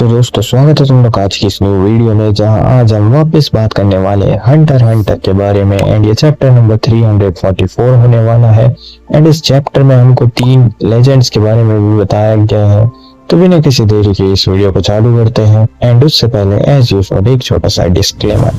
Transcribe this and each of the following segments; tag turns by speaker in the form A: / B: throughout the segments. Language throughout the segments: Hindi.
A: तो दोस्तों स्वागत है तुम लोग आज की इस न्यू वीडियो में, जहां आज हम वापस बात करने वाले हैं हंटर हंटर के बारे में। एंड ये चैप्टर नंबर 344 होने वाला है। एंड इस चैप्टर में हमको 3 लेजेंड्स के बारे में भी बताया गया है। तो बिना किसी देरी के इस वीडियो को चालू करते हैं। एंड उससे पहले एज यूजुअल एक छोटा सा डिस्क्लेमर।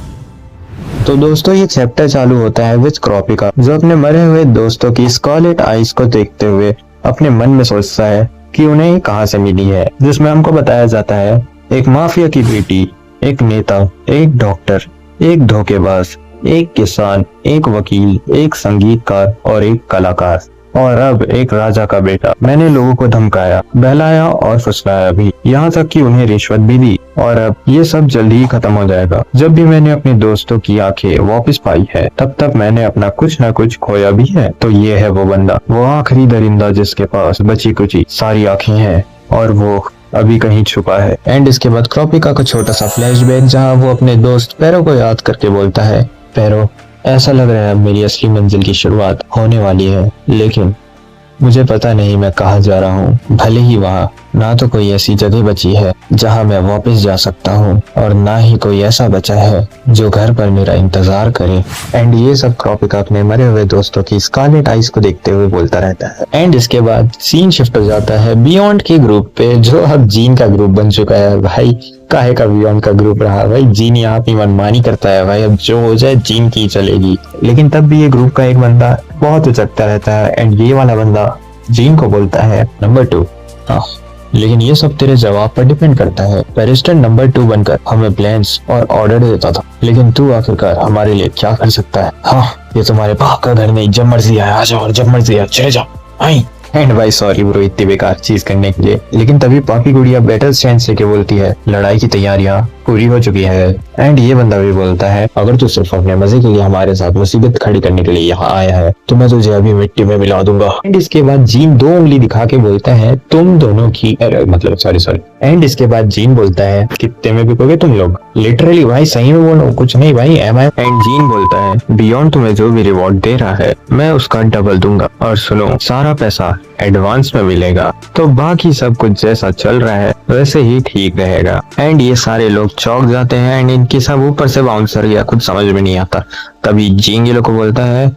A: तो दोस्तों ये चैप्टर चालू होता है विद क्रॉपिका, जो अपने मरे हुए दोस्तों की स्कारलेट आइज को देखते हुए अपने मन में सोचता है कि उन्हें कहां से मिली है। जिसमें हमको बताया जाता है एक माफिया की बेटी, एक नेता, एक डॉक्टर, एक धोखेबाज, एक किसान, एक वकील, एक संगीतकार और एक कलाकार, और अब एक राजा का बेटा। मैंने लोगों को धमकाया, बहलाया और फुसलाया भी, यहाँ तक कि उन्हें रिश्वत भी दी, और अब ये सब जल्दी ही खत्म हो जाएगा। जब भी मैंने अपने दोस्तों की आंखें वापस पाई है, तब तक मैंने अपना कुछ न कुछ खोया भी है। तो ये है वो बंदा, वो आखिरी दरिंदा जिसके पास बची कुची सारी आंखें हैं, और वो अभी कहीं छुपा है। एंड इसके बाद क्रॉपिका का छोटा सा फ्लैशबैक, जहाँ वो अपने दोस्त पैरो को याद करके बोलता है, पैरो, ऐसा लग रहा है अब मेरी असली मंजिल की शुरुआत होने वाली है, लेकिन मुझे पता नहीं मैं कहाँ जा रहा हूँ। भले ही वहाँ ना तो कोई ऐसी जगह बची है जहाँ मैं वापस जा सकता हूँ, और ना ही कोई ऐसा बचा है जो घर पर मेरा इंतजार करे। एंड ये सब क्रॉपिका अपने मरे हुए दोस्तों की स्कारलेट आइज को देखते हुए बोलता रहता है। एंड इसके बाद सीन शिफ्ट हो जाता है बियॉन्ड के ग्रुप पे, जो अब जीन का ग्रुप बन चुका है। भाई काहे का बियॉन्ड का ग्रुप रहा भाई, जीन यहाँ पे मनमानी करता है भाई, अब जो हो जाए जीन की चलेगी। लेकिन तब भी ये ग्रुप का एक बंदा बहुत उचकता रहता है। एंड ये वाला बंदा जीन को बोलता है, नंबर 2, हाँ लेकिन ये सब तेरे जवाब पर डिपेंड करता है। पेरिस्टन नंबर 2 बनकर हमें प्लान्स और ऑर्डर देता था, लेकिन तू आखिरकार हमारे लिए क्या कर सकता है? हाँ ये तुम्हारे बाप का घर नहीं, जब मर्जी आया आ जाओ और जब मर्जी आया चले जाओ। आई एंड भाई सॉरी ब्रो इतनी बेकार चीज करने के लिए। लेकिन तभी पापी गुड़िया बैटल स्टैंड से के बोलती है, लड़ाई की तैयारियां पूरी हो चुकी है। एंड ये बंदा भी बोलता है, अगर तू सिर्फ अपने मजे के लिए हमारे साथ मुसीबत खड़ी करने के लिए यहाँ आया है, तो मैं तुझे अभी मिट्टी में मिला दूंगा। एंड इसके बाद जीन 2 उंगली दिखा के बोलता है, तुम दोनों की मतलब सॉरी। एंड इसके बाद जीन बोलता है, कितने में बिकोगे तुम लोग? लिटरली भाई सही में बोलो, कुछ नहीं भाई एम आई। एंड जीन बोलता है, बियॉन्ड तुम्हें जो भी रिवॉर्ड दे रहा है मैं उसका डबल दूंगा, और सुनो सारा पैसा एडवांस में मिलेगा, तो बाकी सब कुछ जैसा चल रहा है वैसे ही ठीक रहेगा। एंड ये सारे लोग चौंक जाते हैं। एंड इनके सब ऊपर से बाउंसर या कुछ समझ में नहीं आता। तभी जीन ये लोग को बोलता है,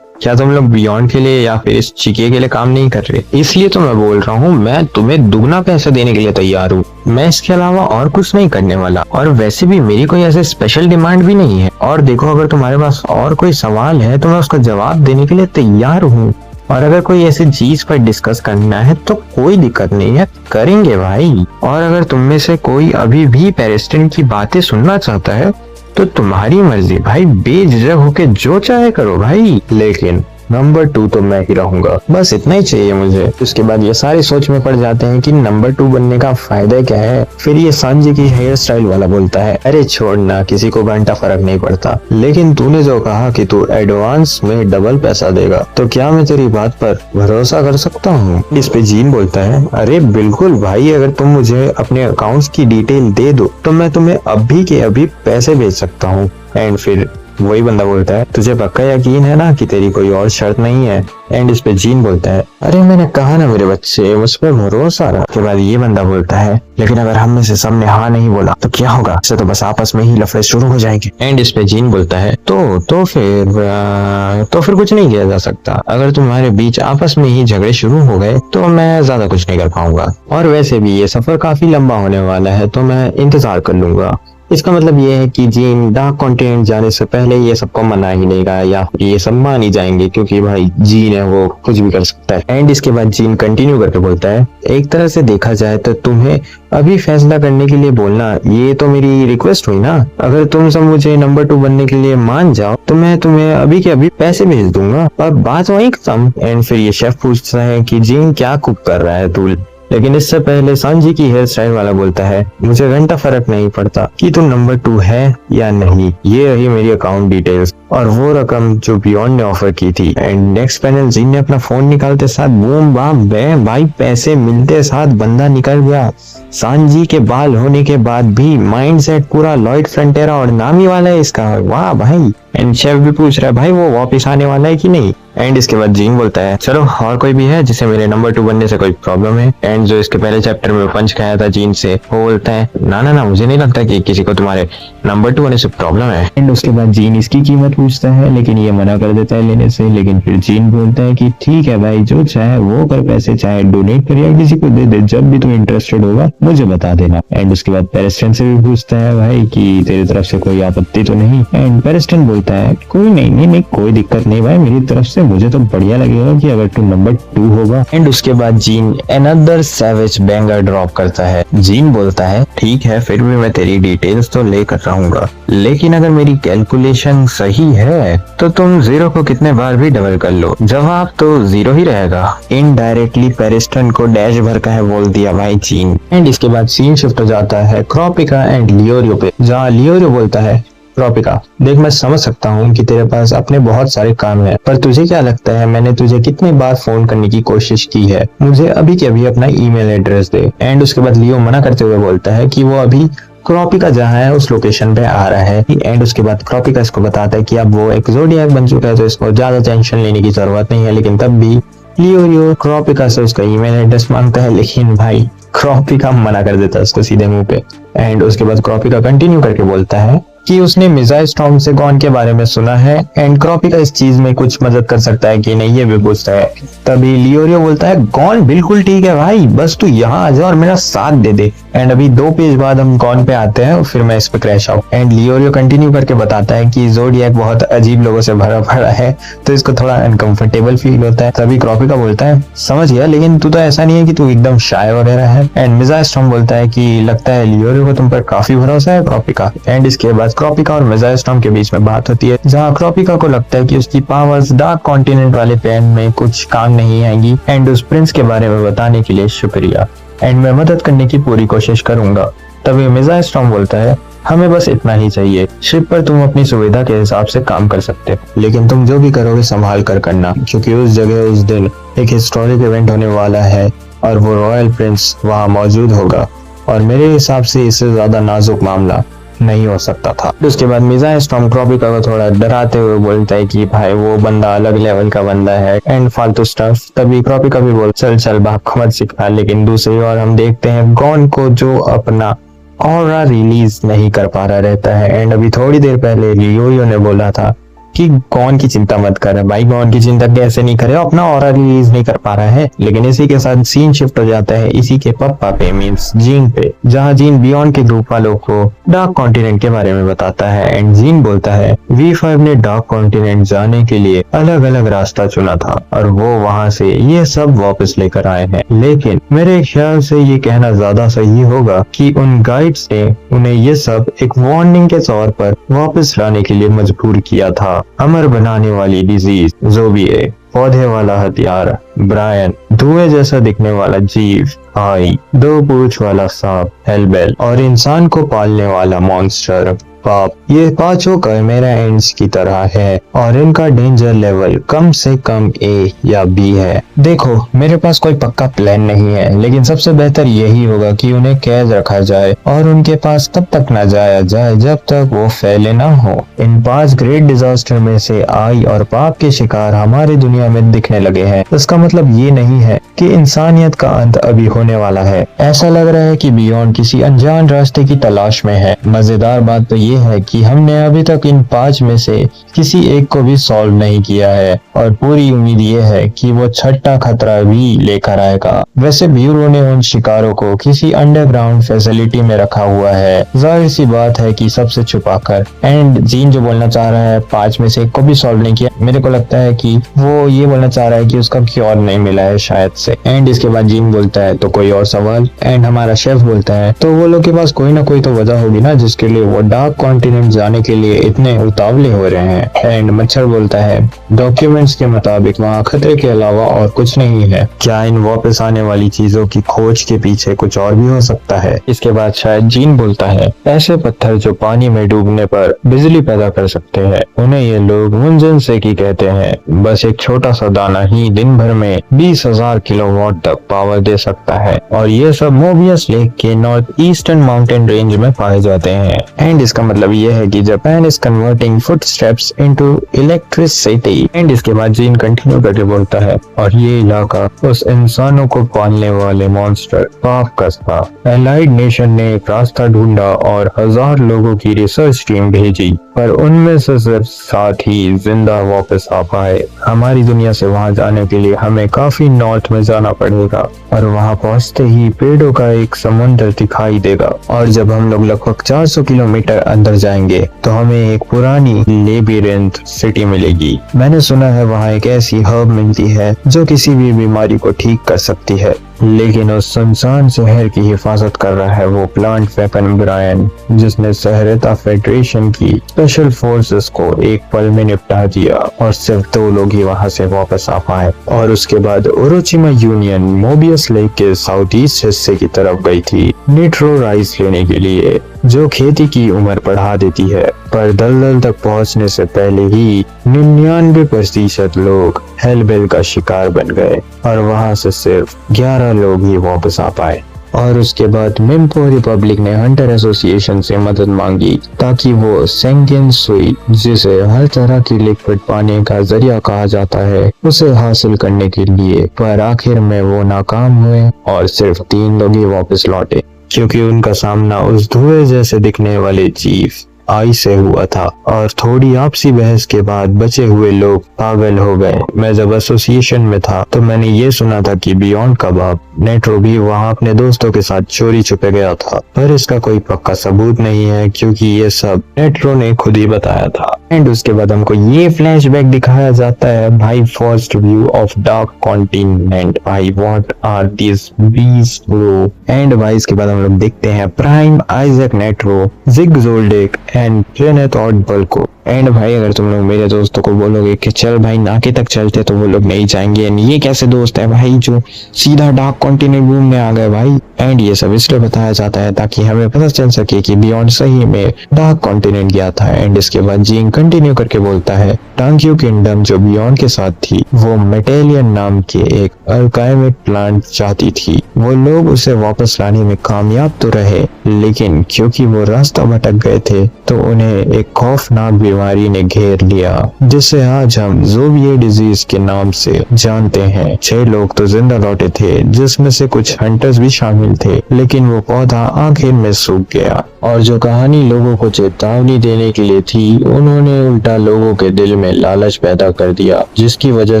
A: क्या तुम लोग बियॉन्ड के लिए या फिर इस चिके के लिए काम नहीं कर रहे? इसलिए तो मैं बोल रहा हूँ, मैं तुम्हें दुगना पैसा देने के लिए तैयार हूँ। मैं इसके अलावा और कुछ नहीं करने वाला, और वैसे भी मेरी कोई ऐसे स्पेशल डिमांड भी नहीं है। और देखो अगर तुम्हारे पास और कोई सवाल है तो मैं उसका जवाब देने के लिए तैयार हूँ, और अगर कोई ऐसी चीज पर डिस्कस करना है तो कोई दिक्कत नहीं है, करेंगे भाई। और अगर तुम में से कोई अभी भी पेरिस्टन की बातें सुनना चाहता है तो तुम्हारी मर्जी भाई, बेझिझक होके जो चाहे करो भाई, लेकिन नंबर 2 तो मैं ही रहूंगा। बस इतना ही चाहिए मुझे। उसके बाद ये सारे सोच में पड़ जाते हैं कि नंबर 2 बनने का फायदा क्या है। फिर ये सांजी की हेयर स्टाइल वाला बोलता है, अरे छोड़ना, किसी को घंटा फर्क नहीं पड़ता, लेकिन तूने जो कहा कि तू एडवांस में डबल पैसा देगा, तो क्या मैं तेरी बात पर भरोसा कर सकता हूँ? इस पे जीन बोलता है, अरे बिल्कुल भाई, अगर तुम मुझे अपने अकाउंट्स की डिटेल दे दो तो मैं तुम्हें अभी के अभी पैसे भेज सकता हूँ। एंड फिर वही बंदा बोलता है, तुझे पक्का यकीन है ना कि तेरी कोई और शर्त नहीं है? एंड इस पे जीन बोलता है, अरे मैंने कहा ना मेरे बच्चे, मुझ पर भरोसा रहा। के बाद ये बंदा बोलता है, लेकिन अगर हम में से सबने हाँ नहीं बोला तो क्या होगा? इससे तो बस आपस में ही लफड़े शुरू हो जाएंगे। एंड इस पे जीन बोलता है, तो फिर कुछ नहीं किया जा सकता। अगर तुम्हारे बीच आपस में ही झगड़े शुरू हो गए तो मैं ज्यादा कुछ नहीं कर पाऊंगा, और वैसे भी ये सफर काफी लंबा होने वाला है, तो मैं इंतजार कर लूंगा। इसका मतलब ये है कि जीन डार्क कॉन्टिनेंट जाने से पहले ये सबको मना ही नहीं गा, या ये सब मान ही जाएंगे, क्योंकि भाई जीन है, वो कुछ भी कर सकता है। एंड इसके बाद जीन कंटिन्यू करके बोलता है, एक तरह से देखा जाए तो तुम्हें अभी फैसला करने के लिए बोलना ये तो मेरी रिक्वेस्ट हुई ना। अगर तुम सब मुझे नंबर 2 बनने के लिए मान जाओ तो मैं तुम्हें अभी के अभी पैसे भेज दूंगा, और बात वहीं खत्म। एंड फिर ये शेफ पूछता है कि जीन क्या कुक कर रहा है तू? लेकिन इससे पहले सांजी की हेयर स्टाइल वाला बोलता है, मुझे घंटा फर्क नहीं पड़ता कि तुम नंबर 2 है या नहीं, ये रही मेरी अकाउंट डिटेल्स और वो रकम जो बियॉन्ड ने ऑफर की थी। एंड नेक्स्ट पैनल जीन ने अपना फोन निकालते साथ बूम बाम बैम भाई, पैसे मिलते साथ बंदा निकल गया। सांजी के बाल होने के बाद भी माइंड सेट पूरा लॉयड फ्रंटेरा और नामी वाला है इसका, वाह भाई। एंड शेफ भी पूछ रहा है भाई वो वापस आने वाला है कि नहीं। एंड इसके बाद जीन बोलता है चलो और कोई भी है जिसे मेरे नंबर 2 बनने से कोई प्रॉब्लम है। एंड जो इसके पहले चैप्टर में पंच खाया था जीन से, वो बोलता है ना ना ना मुझे नहीं लगता कि किसी को तुम्हारे नंबर 2 होने से प्रॉब्लम है। एंड उसके बाद जीन इसकी कीमत पूछता है लेकिन ये मना कर देता है लेने से। लेकिन फिर जीन बोलता है कि ठीक है भाई जो चाहे वो कर, पैसे चाहे डोनेट कर या किसी को दे दे, जब भी तुम इंटरेस्टेड होगा मुझे बता देना। एंड उसके बाद पेरिस्टन से भी पूछता है भाई कि तेरी तरफ से कोई आपत्ति तो नहीं। एंड पेरिस्टन बोलता है कोई नहीं कोई दिक्कत नहीं भाई मेरी तरफ से, मुझे तो बढ़िया लगेगा कि अगर तू नंबर 2 होगा। एंड उसके बाद gene another savage banger drop करता है। जीन बोलता है ठीक है फिर भी मैं तेरी डिटेल्स तो लेकर रहूंगा, लेकिन अगर मेरी कैलकुलेशन सही है तो तुम 0 को कितने बार भी डबल कर लो जवाब तो 0 ही रहेगा। इनडायरेक्टली पेरिस्टन को डैश भर का है बोल दिया भाई जीन। एंड इसके बाद सीन शिफ्ट हो जाता है क्रोपिका एंड लियोरियो पे, जहाँ लियोरियो बोलता है क्रोपिका देख मैं समझ सकता हूँ कि तेरे पास अपने बहुत सारे काम हैं, पर तुझे क्या लगता है मैंने तुझे कितनी बार फोन करने की कोशिश की है, मुझे अभी के अभी अपना ईमेल एड्रेस दे। एंड उसके बाद लियो मना करते हुए बोलता है कि वो अभी क्रोपिका जहाँ है उस लोकेशन पे आ रहा है। एंड उसके बाद क्रोपिका इसको बताता है कि अब वो एक ज़ोडिएक बन चुका है तो इसको ज्यादा टेंशन लेने की जरूरत नहीं है। लेकिन तब भी लियोरियो क्रोपिका से उसका ईमेल एड्रेस मांगता है, लेकिन भाई क्रोपिका मना कर देता है उसको सीधे मुंह पे। एंड उसके बाद क्रोपिका कंटिन्यू करके बोलता है कि उसने मिजाइल स्टॉर्म से गॉन के बारे में सुना है एंड क्रोपिका इस चीज में कुछ मदद कर सकता है कि नहीं ये भी पूछता है। तभी लियोरियो बोलता है गॉन बिल्कुल ठीक है भाई, बस तू यहाँ आ जा और मेरा साथ दे दे। एंड अभी 2 पेज बाद हम गॉन पे आते हैं और फिर मैं इस पे क्रैश आउट। एंड लियोरियो कंटिन्यू करके बताता है कि ज़ोडिएक बहुत अजीब लोगों से भरा पड़ा है तो इसको थोड़ा अनकंफर्टेबल फील होता है। तभी क्रोपिका बोलता है समझ गया, लेकिन तू तो ऐसा नहीं है कि तू एकदम शाय वगैरह है। एंड मिजाइल स्टॉर्म बोलता है कि लगता है लियोरियो को तुम पर काफी भरोसा है क्रोपिका। एंड इसके बाद क्रोपिका और मिजाइल स्टॉर्म के बीच में बात होती है, जहाँ क्रोपिका को लगता है कि उसकी पावर्स डार्क कॉन्टिनेंट वाले प्लान में कुछ काम नहीं आएंगी। एंड उस प्रिंस के बारे में बताने के लिए शुक्रिया एंड मैं मदद करने की पूरी कोशिश करूंगा। तभी मिजाइल स्टॉर्म बोलता है हमें बस इतना ही चाहिए, शिप पर तुम अपनी सुविधा के हिसाब से काम कर सकते हो, लेकिन तुम जो भी करोगे संभाल कर करना, क्योंकि उस जगह उस दिन एक हिस्टोरिक इवेंट होने वाला है और वो रॉयल प्रिंस वहाँ मौजूद होगा और मेरे हिसाब से इससे ज्यादा नाजुक मामला नहीं हो सकता था। उसके बाद मिजाइल स्टॉर्म क्रोपिका को थोड़ा डराते हुए बोलता है कि भाई वो बंदा अलग लेवल का बंदा है एंड फालतू स्टफ। तभी क्रोपिका भी बोल चल बाप को मत सिखा। लेकिन दूसरी ओर हम देखते हैं गॉन को जो अपना ऑरा रिलीज नहीं कर पा रहा रहता है। एंड अभी थोड़ी देर पहले लियोरियो ने बोला था कि गॉन की चिंता मत कर भाई, गॉन की चिंता कैसे नहीं करे, अपना ऑरा रिलीज नहीं कर पा रहा है। लेकिन इसी के साथ सीन शिफ्ट हो जाता है इसी के पप्पा पे मींस जीन पे, जहाँ जीन बियॉन्ड के ग्रुप वालों को डार्क कॉन्टिनेंट के बारे में बताता है। एंड जीन बोलता है V5 ने डार्क कॉन्टिनेंट जाने के लिए अलग अलग रास्ता चुना था और वो वहाँ से ये सब वापस लेकर आए हैं, लेकिन मेरे ख्याल से ये कहना ज्यादा सही होगा कि उन गाइड्स ने उन्हें ये सब एक वार्निंग के तौर पर वापस लाने के लिए मजबूर किया था। अमर बनाने वाली डिजीज ज़ोबिए, पौधे वाला हथियार ब्रायन, धुएं जैसा दिखने वाला जीव आई, 2 पूंछ वाला सांप हेलबेल और इंसान को पालने वाला मॉन्स्टर पाप, ये पांचों कैमेरा एंड्स की तरह है और इनका डेंजर लेवल कम से कम A या B है। देखो मेरे पास कोई पक्का प्लान नहीं है, लेकिन सबसे बेहतर यही होगा कि उन्हें कैद रखा जाए और उनके पास तब तक न जाया जाए जब तक वो फैले ना हो। इन 5 ग्रेट डिजास्टर में से आई और पाप के शिकार हमारी दुनिया में दिखने लगे हैं। इसका मतलब ये नहीं है कि इंसानियत का अंत अभी होने वाला है। ऐसा लग रहा है कि बियॉन्ड किसी अनजान रास्ते की तलाश में है। मजेदार बात तो ये है कि हमने अभी तक इन 5 में से किसी एक को भी सॉल्व नहीं किया है और पूरी उम्मीद ये है कि वो छठा खतरा भी लेकर आएगा। वैसे ब्यूरो ने उन शिकारों को किसी अंडरग्राउंड फैसिलिटी में रखा हुआ है, जाहिर सी बात है कि सबसे छुपाकर। एंड जीन जो बोलना चाह रहा है 5 में से एक को भी सॉल्व नहीं किया, मेरे को लगता है कि वो ये बोलना चाह रहा है कि उसका क्योर नहीं मिला है शायद से। एंड इसके बाद जीन बोलता है तो कोई और सवाल। एंड हमारा शेफ बोलता है तो वो लोग के पास कोई ना कोई तो वजह होगी ना जिसके लिए वो डार्क कॉन्टिनेंट जाने के लिए इतने उतावले हो रहे हैं। एंड मच्छर बोलता है डॉक्यूमेंट्स के मुताबिक वहाँ खतरे के अलावा और कुछ नहीं है, क्या इन वापस आने वाली चीजों की खोज के पीछे कुछ और भी हो सकता है। इसके बाद शायद जीन बोलता है ऐसे पत्थर जो पानी में डूबने पर बिजली पैदा कर सकते हैं उन्हें ये लोग मुंजन से की कहते हैं। बस एक छोटा सा दाना ही दिन भर में 20,000 किलोवाट तक पावर दे सकता है और ये सब मोबियस लेक के नॉर्थ ईस्टर्न माउंटेन रेंज में पाए जाते हैं। एंड इसका मतलब ये है कि Japan is converting footsteps into electricity. And इसके बाद जीन कंटिन्यू करके बोलता है, और ये इलाका उस इंसानों को पालने वाले मॉन्स्टर पाक कस्बा। एलाइड नेशन ने एक रास्ता ढूंढा और 1000 लोगों की रिसर्च टीम भेजी, पर उनमें से सिर्फ 7 ही जिंदा वापस आ पाए। हमारी दुनिया से वहां जाने के लिए हमें काफी नॉर्थ में जाना पड़ेगा, और वहां पहुंचते ही पेड़ों का एक समुद्र दिखाई देगा, और जब हम लोग लगभग 400 किलोमीटर अंदर जाएंगे तो हमें एक पुरानी लेबिरिंथ सिटी मिलेगी। मैंने सुना है वहां एक ऐसी हर्ब मिलती है जो किसी भी बीमारी को ठीक कर सकती है, लेकिन उस सुनसान शहर की हिफाजत कर रहा है वो प्लांट वेपन ब्रायन, जिसने सहरता फेडरेशन की स्पेशल फोर्सेस को एक पल में निपटा दिया, और सिर्फ 2 लोग ही वहां से वापस आ पाए। और उसके बाद ओरोचिमा यूनियन मोबियस लेक के साउथ ईस्ट हिस्से की तरफ गई थी निट्रो राइस लेने के लिए, जो खेती की उम्र बढ़ा देती है, पर दलदल तक पहुंचने से पहले ही 99% लोग हेलबेल का शिकार बन गए, और वहां से सिर्फ 11 लोग ही वापस आ पाए। और उसके बाद मिम्पो रिपब्लिक ने हंटर एसोसिएशन से मदद मांगी ताकि वो सेंगेन सुई, जिसे हर तरह की लिक्विड पाने का जरिया कहा जाता है, उसे हासिल करने के लिए, पर आखिर में वो नाकाम हुए और सिर्फ 3 लोग ही वापस लौटे, क्योंकि उनका सामना उस धुएं जैसे दिखने वाले चीफ आई से हुआ था। और थोड़ी आपसी बहस के बाद बचे हुए लोग पागल हो गए। मैं जब एसोसिएशन में था तो मैंने ये सुना था कि बियॉन्ड का बाप नेट्रो भी वहाँ अपने दोस्तों के साथ चोरी छुपे गया था, पर इसका कोई पक्का सबूत नहीं है, क्योंकि ये सब नेट्रो ने खुद ही बताया था। एंड उसके बाद हमको ये फ्लैशबैक दिखाया जाता है, भाई first view of dark continent, भाई what are this beast bro. And भाई इसके बाद हम लोग देखते हैं Prime Isaac Netro, Zig Zoldeck and Planet Oddball को। एंड भाई अगर तुम लोग मेरे दोस्तों को बोलोगे कि चल भाई नाके तक चलते, तो वो लोग नहीं जाएंगे। ये कैसे दोस्त है भाई जो सीधा डार्क कॉन्टिनेंट घूमने आ गए भाई। एंड ये सब इसलिए बताया जाता है ताकि हमें पता चल सके कि बियॉन्ड सही में डार्क कॉन्टिनेंट गया था। एंड इसके बाद जीन कंटिन्यू करके बोलता है, टांग्यू किंगडम जो बियॉन्ड के साथ थी, वो मेटेलियन नाम के एक अल्काइमिक प्लांट चाहती थी। वो लोग उसे वापस लाने में कामयाब तो रहे, लेकिन क्योंकि वो रास्ता भटक गए थे तो उन्हें एक खौफनाक बीमारी ने घेर लिया, जिसे आज हम ज़ोविये डिजीज के नाम से जानते हैं। 6 लोग तो जिंदा लौटे थे, जिसमें से कुछ हंटर्स भी शामिल थे, लेकिन वो पौधा आखिर में सूख गया। और जो कहानी लोगों को चेतावनी देने के लिए थी, उन्होंने उल्टा लोगों के दिल में लालच पैदा कर दिया, जिसकी वजह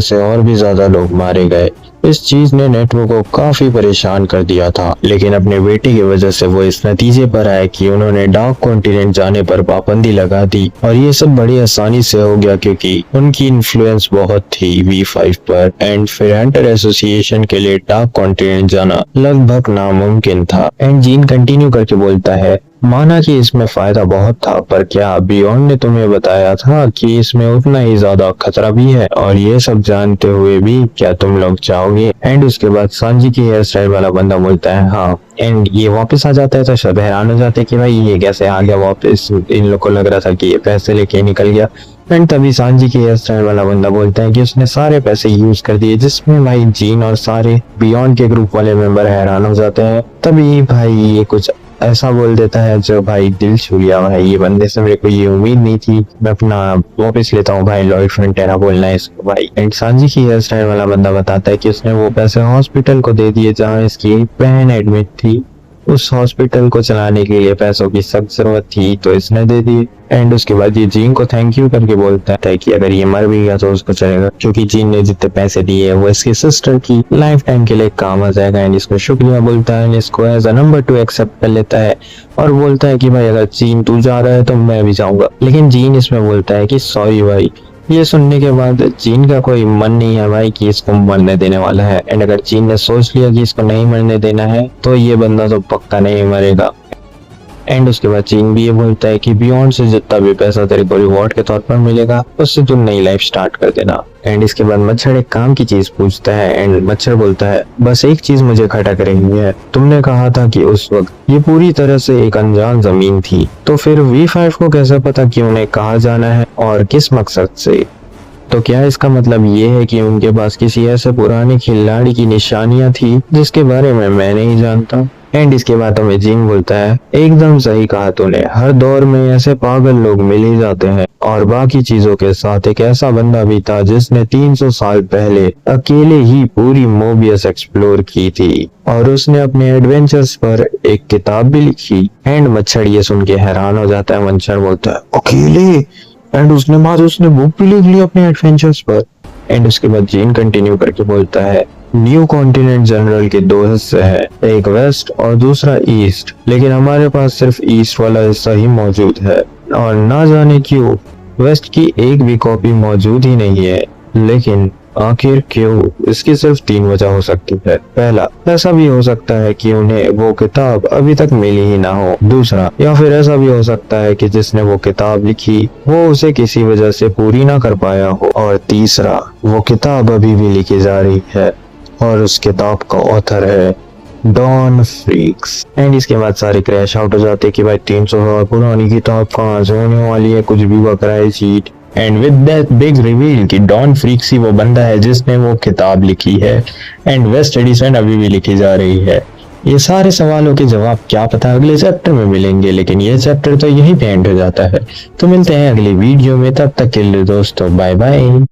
A: से और भी ज्यादा लोग मारे गए। इस चीज ने नेट्रो को काफी परेशान कर दिया था, लेकिन अपने बेटे की वजह से वो इस नतीजे पर आए कि उन्होंने डार्क कॉन्टिनेंट जाने पर पाबंदी लगा दी। और ये सब बड़ी आसानी से हो गया क्योंकि उनकी इन्फ्लुएंस बहुत थी V5 पर। एंड फिर हंटर एसोसिएशन के लिए डार्क कॉन्टिनेंट जाना लगभग नामुमकिन था। एंड जीन कंटिन्यू करके बोलता है, माना कि इसमें फायदा बहुत था, पर क्या बियॉन्ड ने तुम्हें बताया था कि इसमें उतना ही ज्यादा खतरा भी है? और ये सब जानते हुए भी क्या तुम लोग चाहोगे? एंड उसके बाद सांजी की हेयर स्टाइल वाला बंदा बोलता है हाँ। एंड ये वापस आ जाता है तो सब हैरान हो जाते हैं कि भाई ये कैसे आ गया वापस। इन लोग को लग रहा था कि ये पैसे लेके निकल गया। एंड तभी सांजी की हेयर स्टाइल वाला बंदा बोलता है कि उसने सारे पैसे यूज कर दिए, जिसमें भाई जीन और सारे बियॉन्ड के ग्रुप वाले मेंबर हैरान हो जाते हैं। तभी भाई ये कुछ ऐसा बोल देता है जो भाई दिल छू लिया। भाई ये बंदे से मेरे को ये उम्मीद नहीं थी। मैं अपना वापस लेता हूँ भाई, लॉयड फ्रंटेरा बोलना है इसको भाई। एंड सांजी की हेयर स्टाइल वाला बंदा बताता है कि उसने वो पैसे हॉस्पिटल को दे दिए जहाँ इसकी बहन एडमिट थी। उस हॉस्पिटल को चलाने के लिए पैसों की सख्त जरूरत थी तो इसने दे दिए। एंड उसके बाद ये जीन को थैंक यू करके बोलता है कि अगर ये मर भी गया तो उसको चलेगा, क्योंकि जीन ने जितने पैसे दिए वो इसकी सिस्टर की लाइफ टाइम के लिए काम आ जाएगा। एंड इसको शुक्रिया बोलता है, इसको एज अ नंबर 2 एक्सेप्ट कर लेता है और बोलता है कि भाई अगर जीन तू जा रहा है तो मैं भी जाऊंगा। लेकिन जीन इसमें बोलता है कि सॉरी भाई। ये सुनने के बाद जीन का कोई मन नहीं है भाई कि इसको मरने देने वाला है। एंड अगर जीन ने सोच लिया कि इसको नहीं मरने देना है तो ये बंदा तो पक्का नहीं मरेगा। एंड उसके बाद जीन भी ये बोलता है कि बियॉन्ड से जितना भी पैसा तेरे को रिवॉर्ड के तौर पर मिलेगा उससे तुम नई लाइफ स्टार्ट कर देना। एंड इसके बाद मच्छर एक काम की चीज पूछता है। एंड मच्छर बोलता है बस एक चीज मुझे खटक रही है, तुमने कहा था कि उस वक्त ये पूरी तरह से एक अनजान जमीन थी, तो फिर V5 को कैसे पता कि उन्हें कहाँ जाना है और किस मकसद से? तो क्या इसका मतलब ये है कि उनके पास किसी ऐसे पुराने खिलाड़ी की निशानियां थी जिसके बारे में मैं नहीं जानता? एंड इसके बाद हमें जीन बोलता है, एकदम सही कहा तूने, हर दौर में ऐसे पागल लोग मिल ही जाते हैं। और बाकी चीजों के साथ एक ऐसा बंदा भी था जिसने 300 साल पहले अकेले ही पूरी मोबियस एक्सप्लोर की थी और उसने अपने एडवेंचर्स पर एक किताब भी लिखी। एंड मच्छर ये सुन के हैरान हो जाता है। मच्छर बोलता है, अकेले? एंड उसने बुक भी लिख ली अपने एडवेंचर्स पर। एंड उसके बाद जीन कंटिन्यू करके बोलता है, न्यू कॉन्टिनेंट जनरल के दो हिस्से हैं, एक वेस्ट और दूसरा ईस्ट, लेकिन हमारे पास सिर्फ ईस्ट वाला हिस्सा ही मौजूद है और ना जाने क्यों वेस्ट की एक भी कॉपी मौजूद ही नहीं है। लेकिन आखिर क्यों? इसकी सिर्फ 3 वजह हो सकती है। पहला, ऐसा भी हो सकता है कि उन्हें वो किताब अभी तक मिली ही ना हो। दूसरा, या फिर ऐसा भी हो सकता है कि जिसने वो किताब लिखी वो उसे किसी वजह से पूरी ना कर पाया हो। और तीसरा, वो किताब अभी भी लिखी जा रही है और उस किताब का ऑथर है डॉन फ्रीक्स। एंड इसके बाद सारे क्रैश आउट हो जाते कि भाई 300 साल पुरानी किताब कहाँ से होने वाली है, कुछ भी बक रहा है cheat. And with that big reveal कि डॉन फ्रीक्स ही वो बंदा है जिसने वो किताब लिखी है एंड वेस्ट एडिशन अभी भी लिखी जा रही है। ये सारे सवालों के जवाब क्या पता अगले चैप्टर में मिलेंगे, लेकिन ये चैप्टर तो यहीं पे एंड हो जाता है। तो मिलते हैं अगली वीडियो में, तब तक के लिए दोस्तों बाय बाय।